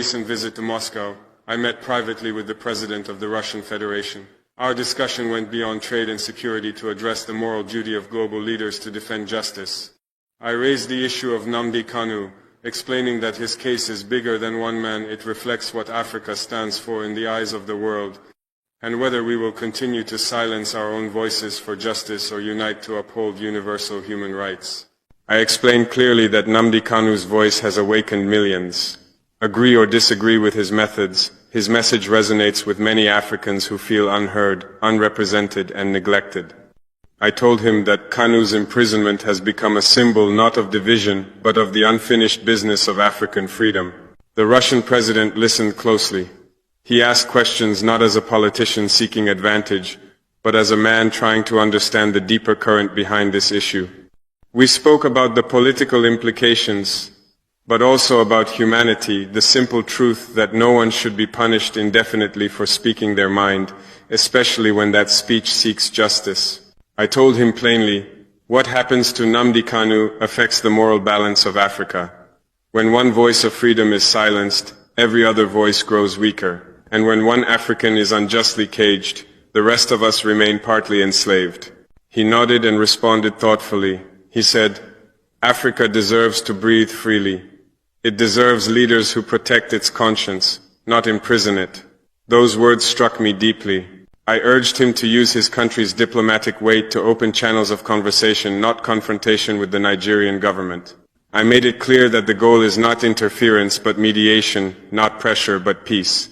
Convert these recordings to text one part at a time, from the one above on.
recent visit to Moscow, I met privately with the President of the Russian Federation. Our discussion went beyond trade and security to address the moral duty of global leaders to defend justice. I raised the issue of Nnamdi Kanu, explaining that his case is bigger than one man. It reflects what Africa stands for in the eyes of the world, and whether we will continue to silence our own voices for justice or unite to uphold universal human rights. I explained clearly that Nnamdi Kanu's voice has awakened millions. Agree or disagree with his methods, his message resonates with many Africans who feel unheard, unrepresented, and neglected. I told him that Kanu's imprisonment has become a symbol not of division, but of the unfinished business of African freedom. The Russian president listened closely. He asked questions not as a politician seeking advantage, but as a man trying to understand the deeper current behind this issue. We spoke about the political implications, but also about humanity, the simple truth that no one should be punished indefinitely for speaking their mind, especially when that speech seeks justice. I told him plainly, what happens to Nnamdi Kanu affects the moral balance of Africa. When one voice of freedom is silenced, every other voice grows weaker. And when one African is unjustly caged, the rest of us remain partly enslaved. He nodded and responded thoughtfully. He said, Africa deserves to breathe freely. It deserves leaders who protect its conscience, not imprison it. Those words struck me deeply. I urged him to use his country's diplomatic weight to open channels of conversation, not confrontation with the Nigerian government. I made it clear that the goal is not interference but mediation, not pressure but peace.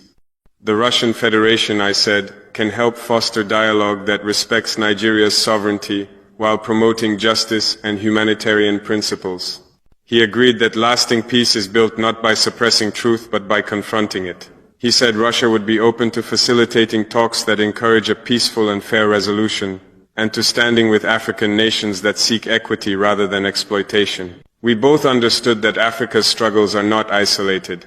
The Russian Federation, I said, can help foster dialogue that respects Nigeria's sovereignty while promoting justice and humanitarian principles. He agreed that lasting peace is built not by suppressing truth but by confronting it. He said Russia would be open to facilitating talks that encourage a peaceful and fair resolution, and to standing with African nations that seek equity rather than exploitation. We both understood that Africa's struggles are not isolated.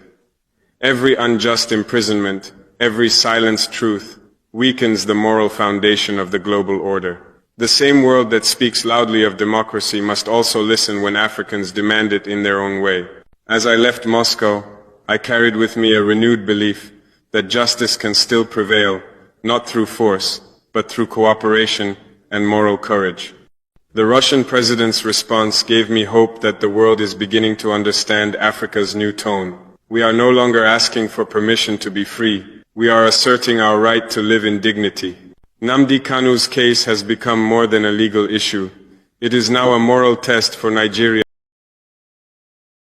Every unjust imprisonment, every silenced truth, weakens the moral foundation of the global order. The same world that speaks loudly of democracy must also listen when Africans demand it in their own way. As I left Moscow, I carried with me a renewed belief that justice can still prevail, not through force, but through cooperation and moral courage. The Russian president's response gave me hope that the world is beginning to understand Africa's new tone. We are no longer asking for permission to be free. We are asserting our right to live in dignity. Nnamdi Kanu's case has become more than a legal issue. It is now a moral test for Nigeria.